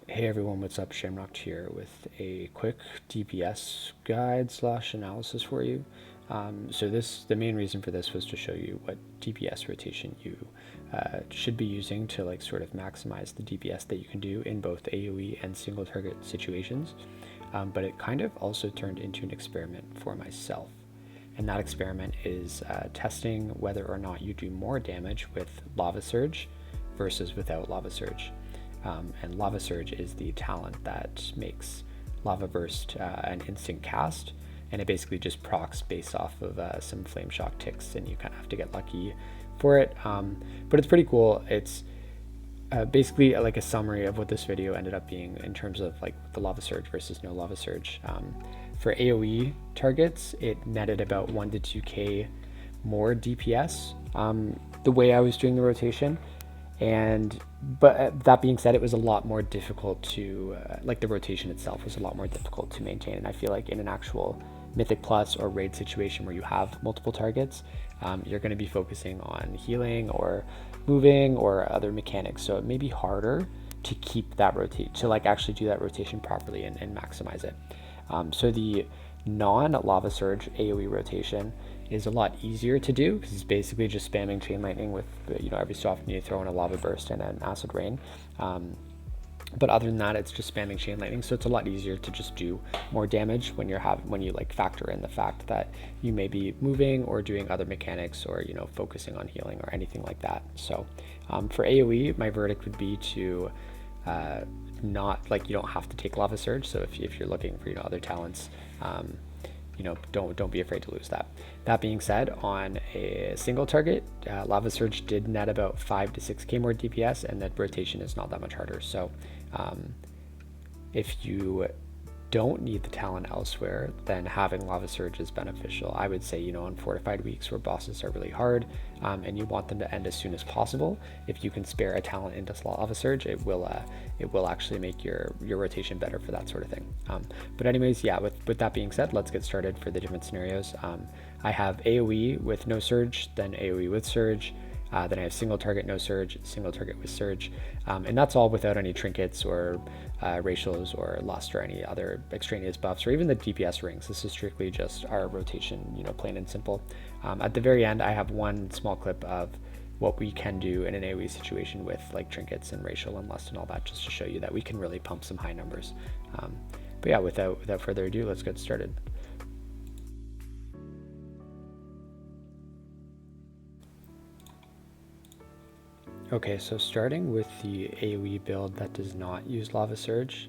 Hey everyone, what's up? Shamrock here with a quick DPS guide / analysis for you. The main reason for this was to show you what DPS rotation you should be using to sort of maximize the DPS that you can do in both AOE and single target situations. But it kind of also turned into an experiment for myself. And that experiment is testing whether or not you do more damage with Lava Surge versus without Lava Surge. And Lava Surge is the talent that makes Lava Burst an instant cast, and it basically just procs based off of some Flame Shock ticks, and you kind of have to get lucky for it. But it's pretty cool. It's basically like a summary of what this video ended up being in terms of like the Lava Surge versus no Lava Surge. For AOE targets, it netted about 1 to 2k more DPS the way I was doing the rotation. But that being said, it was a lot more difficult to, the rotation itself was a lot more difficult to maintain. And I feel like in an actual Mythic Plus or raid situation where you have multiple targets, you're going to be focusing on healing or moving or other mechanics. So it may be harder to keep that actually do that rotation properly and maximize it. So the non-Lava Surge AoE rotation is a lot easier to do because it's basically just spamming Chain Lightning with, every so often you throw in a Lava Burst and an Acid Rain. But other than that, it's just spamming Chain Lightning, so it's a lot easier to just do more damage when you factor in the fact that you may be moving or doing other mechanics or focusing on healing or anything like that. So for AoE, my verdict would be to not you don't have to take Lava Surge. So if you're looking for other talents, don't be afraid to lose that. That being said, on a single target, Lava Surge did net about 5 to 6k more DPS, and that rotation is not that much harder. So if you don't need the talent elsewhere, then having Lava Surge is beneficial. I would say, on fortified weeks where bosses are really hard and you want them to end as soon as possible, if you can spare a talent into Lava Surge, it will actually make your rotation better for that sort of thing. But anyways, yeah, with that being said, let's get started for the different scenarios. I have AoE with no Surge, then AoE with Surge, then I have single target no Surge, single target with Surge, and that's all without any trinkets or ratios or lust or any other extraneous buffs or even the DPS rings. This is strictly just our rotation, plain and simple. At the very end, I have one small clip of what we can do in an AoE situation with trinkets and racial and lust and all that, just to show you that we can really pump some high numbers. But yeah, without further ado, let's get started. Okay, so starting with the AoE build that does not use Lava Surge,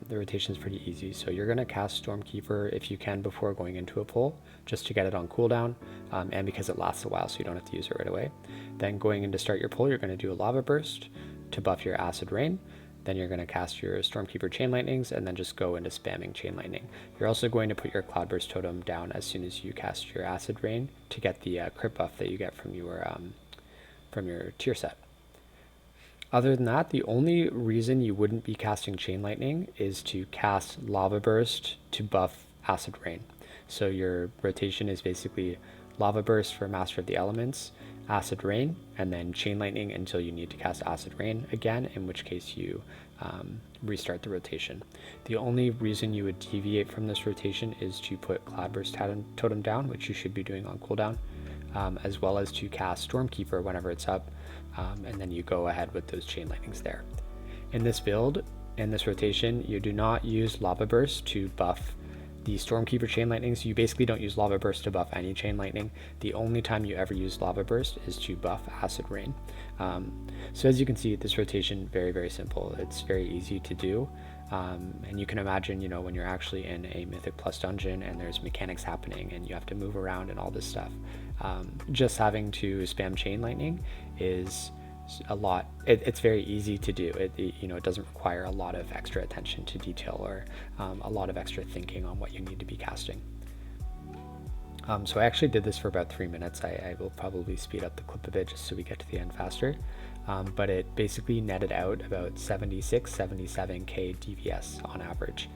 the rotation is pretty easy. So you're going to cast Stormkeeper if you can before going into a pull, just to get it on cooldown, and because it lasts a while so you don't have to use it right away. Then going in to start your pull, you're going to do a Lava Burst to buff your Acid Rain. Then you're going to cast your Stormkeeper Chain Lightnings and then just go into spamming Chain Lightning. You're also going to put your Cloudburst Totem down as soon as you cast your Acid Rain to get the crit buff that you get from your tier set. Other than that, the only reason you wouldn't be casting Chain Lightning is to cast Lava Burst to buff Acid Rain. So your rotation is basically Lava Burst for Master of the Elements, Acid Rain, and then Chain Lightning until you need to cast Acid Rain again, in which case you restart the rotation. The only reason you would deviate from this rotation is to put Cloudburst Totem down, which you should be doing on cooldown, as well as to cast Stormkeeper whenever it's up, and then you go ahead with those Chain Lightnings there. In this build, in this rotation, you do not use Lava Burst to buff the Stormkeeper Chain Lightnings. You basically don't use Lava Burst to buff any Chain Lightning. The only time you ever use Lava Burst is to buff Acid Rain. So as you can see, this rotation, very, very simple. It's very easy to do. And you can imagine, when you're actually in a Mythic Plus dungeon and there's mechanics happening and you have to move around and all this stuff, just having to spam Chain Lightning is a lot. It's very easy to do. It doesn't require a lot of extra attention to detail or a lot of extra thinking on what you need to be casting. So I actually did this for about 3 minutes. I will probably speed up the clip a bit just so we get to the end faster. But it basically netted out about 76, 77k DPS on average.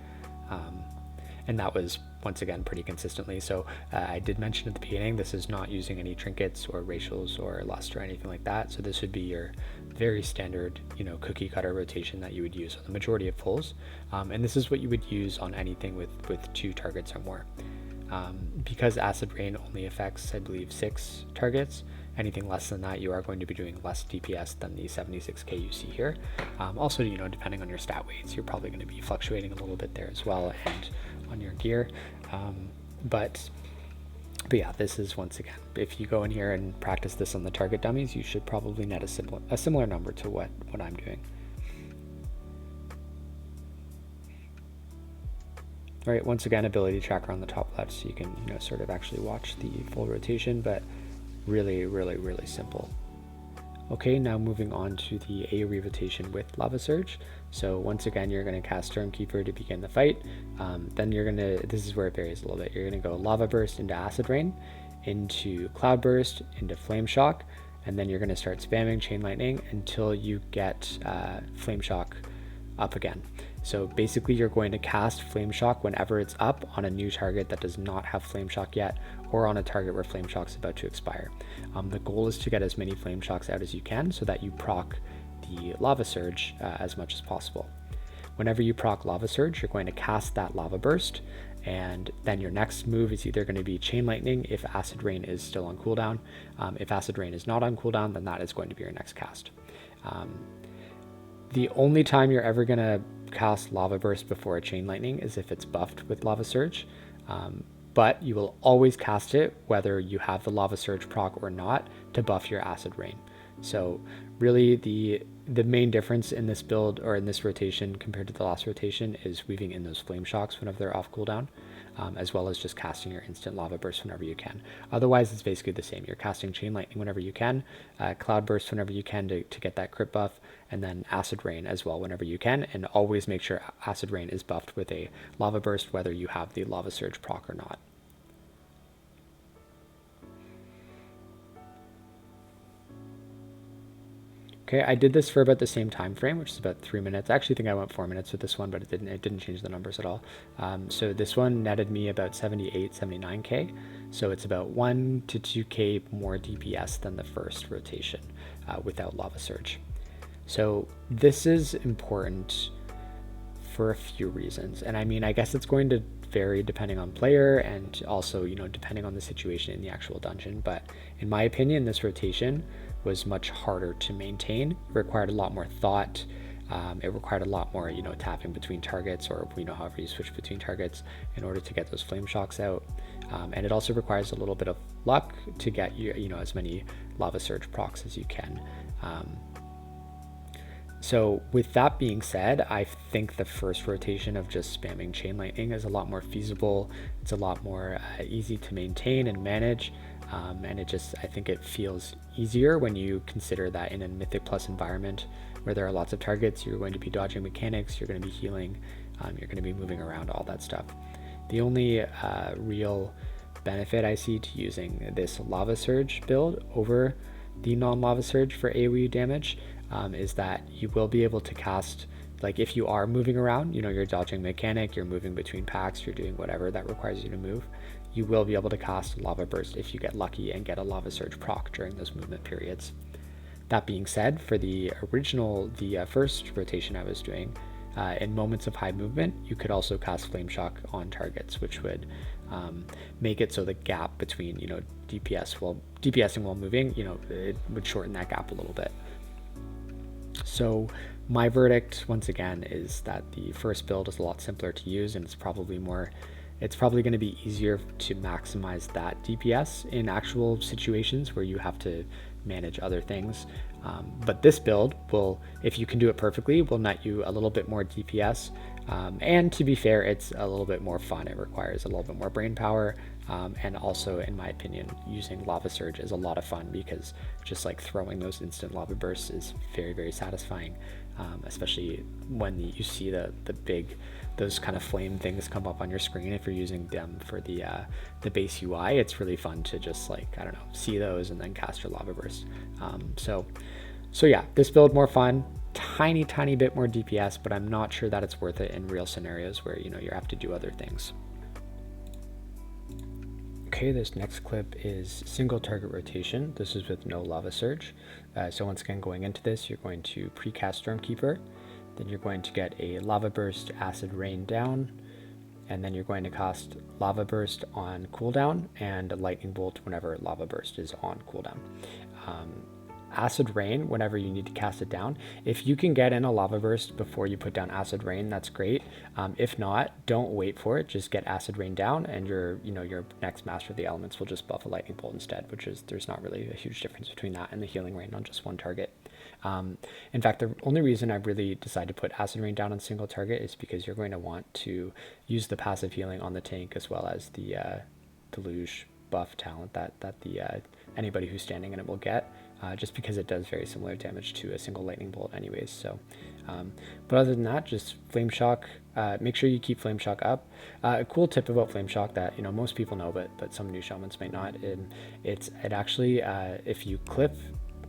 And that was once again pretty consistently. So I did mention at the beginning, this is not using any trinkets or racials or lust or anything like that. So this would be your very standard, cookie cutter rotation that you would use on the majority of pulls. And this is what you would use on anything with 2 targets or more. Because Acid Rain only affects, I believe, 6 targets, anything less than that, you are going to be doing less DPS than the 76k you see here. Also, depending on your stat weights, you're probably going to be fluctuating a little bit there as well, and on your gear. But yeah, this is, once again, if you go in here and practice this on the target dummies, you should probably net a similar number to what I'm doing. All right, once again, ability tracker on the top left, so you can sort of actually watch the full rotation, but really, really, really simple. Okay, now moving on to the AOE rotation with Lava Surge. So once again, you're going to cast Stormkeeper to begin the fight. Then you're going to, this is where it varies a little bit, you're going to go Lava Burst into Acid Rain, into Cloud Burst, into Flame Shock, and then you're going to start spamming Chain Lightning until you get Flame Shock up again. So basically you're going to cast Flame Shock whenever it's up on a new target that does not have Flame Shock yet, or on a target where Flame Shock's about to expire. The goal is to get as many Flame Shocks out as you can so that you proc the Lava Surge as much as possible. Whenever you proc Lava Surge, you're going to cast that Lava Burst, and then your next move is either going to be Chain Lightning if Acid Rain is still on cooldown. If Acid Rain is not on cooldown, then that is going to be your next cast. The only time you're ever going to cast Lava Burst before a Chain Lightning is if it's buffed with Lava Surge, but you will always cast it whether you have the Lava Surge proc or not to buff your Acid Rain. So really the main difference in this build, or in this rotation compared to the last rotation, is weaving in those Flame Shocks whenever they're off cooldown, as well as just casting your instant Lava Burst whenever you can. Otherwise, it's basically the same. You're casting Chain Lightning whenever you can, Cloud Burst whenever you can to get that crit buff, and then Acid Rain as well whenever you can, and always make sure Acid Rain is buffed with a Lava Burst whether you have the Lava Surge proc or not. Okay, I did this for about the same time frame, which is about 3 minutes. I actually think I went 4 minutes with this one, but it didn't change the numbers at all. So this one netted me about 78, 79k. So it's about 1 to 2k more DPS than the first rotation without Lava Surge. So this is important for a few reasons. And I mean, I guess it's going to vary depending on player, and also, depending on the situation in the actual dungeon. But in my opinion, this rotation was much harder to maintain. It required a lot more thought. It required a lot more, tapping between targets, or however you switch between targets in order to get those Flame Shocks out. And it also requires a little bit of luck to get as many Lava Surge procs as you can. So with that being said, I think the first rotation of just spamming Chain Lightning is a lot more feasible. It's a lot more easy to maintain and manage. And I think it feels easier when you consider that in a Mythic Plus environment where there are lots of targets, you're going to be dodging mechanics, you're going to be healing, you're going to be moving around, all that stuff. The only real benefit I see to using this Lava Surge build over the non-Lava Surge for AoE damage is that you will be able to cast, like if you are moving around, you're dodging mechanic, you're moving between packs, you're doing whatever that requires you to move, you will be able to cast Lava Burst if you get lucky and get a Lava Surge proc during those movement periods. That being said, for the first rotation I was doing, in moments of high movement, you could also cast Flame Shock on targets, which would make it so the gap between, DPSing while moving, it would shorten that gap a little bit. So my verdict, once again, is that the first build is a lot simpler to use, and it's probably going to be easier to maximize that DPS in actual situations where you have to manage other things. But this build will, if you can do it perfectly, will net you a little bit more DPS. And to be fair, it's a little bit more fun. It requires a little bit more brain power. And also, in my opinion, using Lava Surge is a lot of fun because just like throwing those instant lava bursts is very, very satisfying, especially when you see those kind of flame things come up on your screen. If you're using them for the base UI, it's really fun to just see those and then cast your lava burst. So yeah, this build more fun, tiny bit more DPS, but I'm not sure that it's worth it in real scenarios where you have to do other things. Okay, this next clip is single target rotation. This is with no lava surge. So once again, going into this, you're going to precast Stormkeeper, then you're going to get a lava burst, acid rain down, and then you're going to cast lava burst on cooldown and a lightning bolt whenever lava burst is on cooldown. Acid rain whenever you need to cast it down. If you can get in a lava burst before you put down acid rain, that's great. If not, don't wait for it. Just get acid rain down, and your next master of the elements will just buff a lightning bolt instead, which is, there's not really a huge difference between that and the healing rain on just one target. In fact, the only reason I really decided to put acid rain down on single target is because you're going to want to use the passive healing on the tank as well as the deluge buff talent that anybody who's standing in it will get. Just because it does very similar damage to a single lightning bolt anyways. So but other than that, just flame shock. Make sure you keep flame shock up. A cool tip about flame shock that most people know, but some new shamans might not, it actually if you clip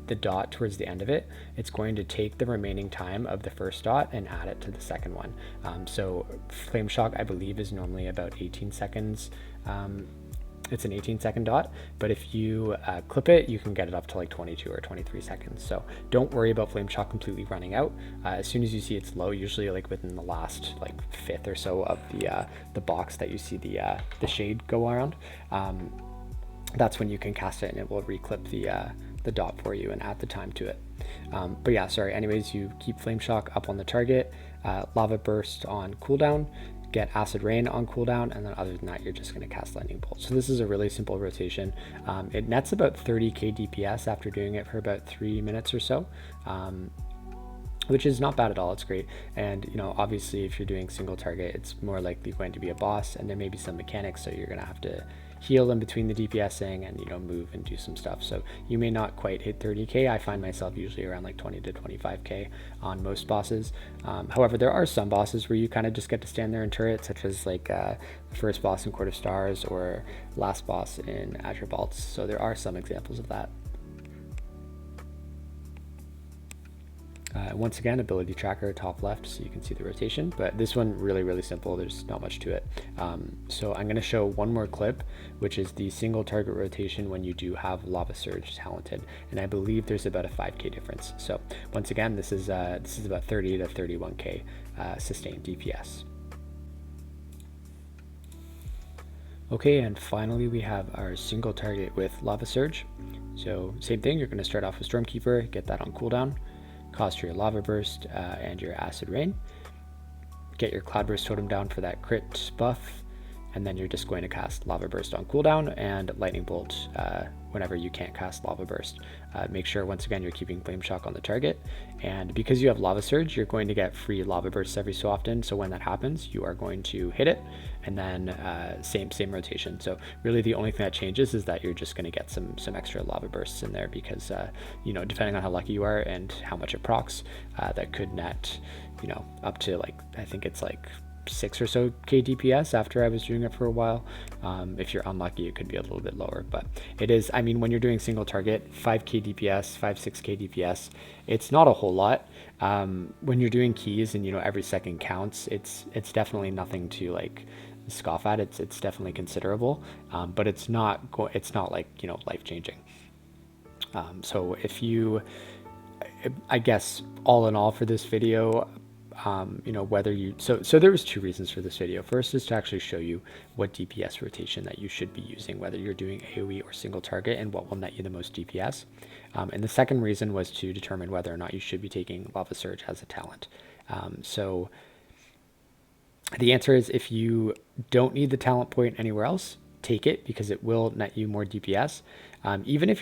the dot towards the end of it, it's going to take the remaining time of the first dot and add it to the second one. So flame shock, I believe, is normally about 18 seconds. It's an 18-second dot, but if you clip it, you can get it up to like 22 or 23 seconds. So don't worry about flame shock completely running out. As soon as you see it's low, usually like within the last like fifth or so of the box that you see the shade go around, that's when you can cast it, and it will reclip the dot for you and add the time to it. But yeah, sorry. Anyways, you keep flame shock up on the target, lava burst on cooldown, get acid rain on cooldown, and then other than that, you're just going to cast lightning bolt. So this is a really simple rotation. It nets about 30k DPS after doing it for about 3 minutes or so, which is not bad at all. It's great. And obviously if you're doing single target, it's more likely going to be a boss, and there may be some mechanics, so you're going to have to heal in between the DPSing and move and do some stuff. So you may not quite hit 30k. I find myself usually around like 20 to 25k on most bosses. However, there are some bosses where you kind of just get to stand there and turret, such as like the first boss in Court of Stars or last boss in Azure Vaults. So there are some examples of that. Once again, ability tracker top left, so you can see the rotation, but this one really simple. There's not much to it. So I'm going to show one more clip, which is the single target rotation when you do have Lava Surge talented, and I believe there's about a 5k difference. So once again, this is about 30 to 31k sustained DPS. Okay, and finally we have our single target with Lava Surge. So same thing, you're going to start off with Stormkeeper, get that on cooldown, cost your lava burst and your acid rain, get your cloudburst totem down for that crit buff, and then you're just going to cast lava burst on cooldown and lightning bolt whenever you can't cast lava burst. Make sure once again you're keeping flame shock on the target, and because you have lava surge, you're going to get free lava bursts every so often. So when that happens, you are going to hit it, and then same rotation. So really the only thing that changes is that you're just going to get some extra lava bursts in there, because depending on how lucky you are and how much it procs, that could net up to like, I think it's like 6 or so k DPS after I was doing it for a while. If you're unlucky, it could be a little bit lower, but it is, I mean, when you're doing single target, 5k DPS, 6k DPS, it's not a whole lot. When you're doing keys and every second counts, it's definitely nothing to like scoff at. It's definitely considerable, but it's not like life changing. So if you, I guess all in all for this video, whether you, so there was 2 reasons for this video. First is to actually show you what DPS rotation that you should be using, whether you're doing AOE or single target, and what will net you the most DPS. And the second reason was to determine whether or not you should be taking Lava Surge as a talent. So the answer is, if you don't need the talent point anywhere else, take it, because it will net you more DPS. Even if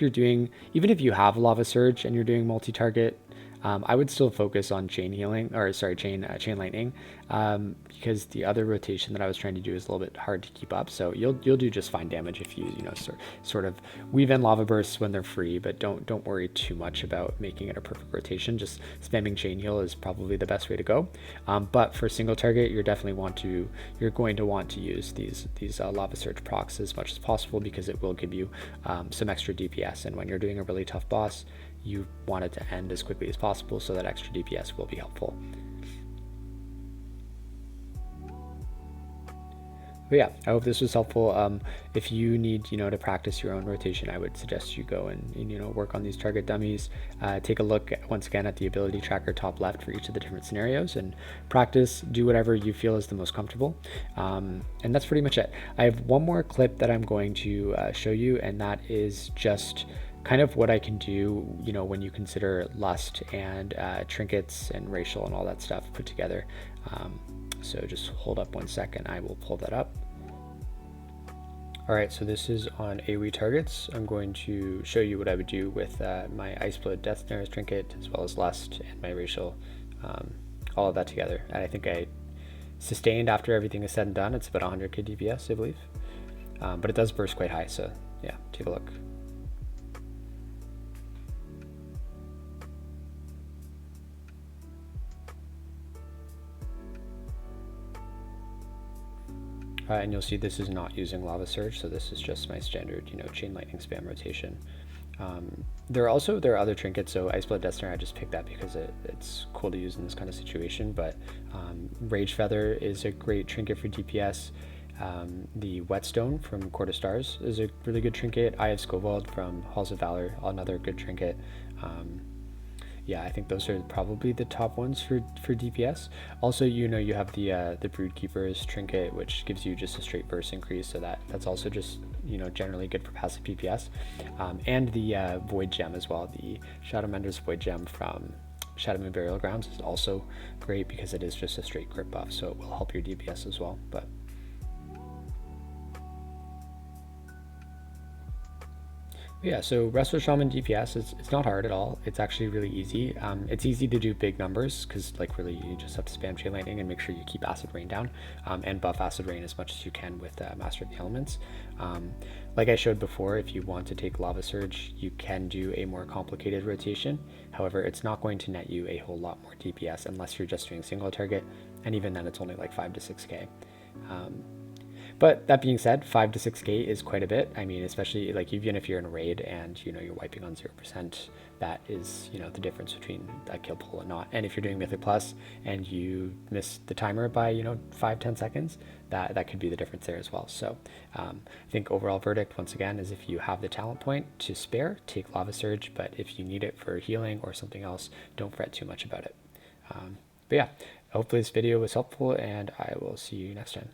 you have Lava Surge and you're doing multi-target, I would still focus on chain lightning, because the other rotation that I was trying to do is a little bit hard to keep up. So you'll do just fine damage if you sort of weave in lava bursts when they're free, but don't worry too much about making it a perfect rotation. Just spamming chain heal is probably the best way to go. But for single target, you're going to want to use these lava surge procs as much as possible, because it will give you some extra DPS, and when you're doing a really tough boss, you want it to end as quickly as possible, so that extra DPS will be helpful. But yeah, I hope this was helpful. If you need, to practice your own rotation, I would suggest you go and work on these target dummies. Take a look once again at the ability tracker top left for each of the different scenarios and practice. Do whatever you feel is the most comfortable. And that's pretty much it. I have one more clip that I'm going to show you, and that is just kind of what I can do, when you consider lust and trinkets and racial and all that stuff put together. So just hold up 1 second. I will pull that up. All right, so this is on AOE targets. I'm going to show you what I would do with my Iceblood Death Snares trinket, as well as Lust and my racial, all of that together. And I think I sustained after everything is said and done. It's about 100k DPS, I believe. But it does burst quite high, so yeah, take a look. And you'll see this is not using Lava Surge, so this is just my standard, Chain Lightning spam rotation. There are other trinkets, so Iceblood Death Snare I just picked that because it's cool to use in this kind of situation, but Rage Feather is a great trinket for DPS. The Whetstone from Court of Stars is a really good trinket. Eye of Scovald from Halls of Valor, another good trinket. Yeah, I think those are probably the top ones for DPS. Also, you have the Broodkeeper's trinket, which gives you just a straight burst increase, so that's also just generally good for passive DPS. And the Void Gem as well, the Shadowmender's Void Gem from Shadowmoon Burial Grounds is also great because it is just a straight crit buff, so it will help your DPS as well. But yeah, so Resto Shaman DPS, it's not hard at all. It's actually really easy. It's easy to do big numbers because really you just have to spam Chain Lightning and make sure you keep Acid Rain down and buff Acid Rain as much as you can with Master of the Elements. Like I showed before, if you want to take Lava Surge, you can do a more complicated rotation. However, it's not going to net you a whole lot more DPS unless you're just doing single target, and even then it's only like 5 to 6k. But that being said, 5 to 6k is quite a bit. I mean, especially even if you're in a raid and you're wiping on 0%, that is the difference between a kill pull and not. And if you're doing Mythic Plus and you miss the timer by 5-10 seconds, that could be the difference there as well. So I think overall verdict once again is if you have the talent point to spare, take Lava Surge. But if you need it for healing or something else, don't fret too much about it. But yeah, hopefully this video was helpful, and I will see you next time.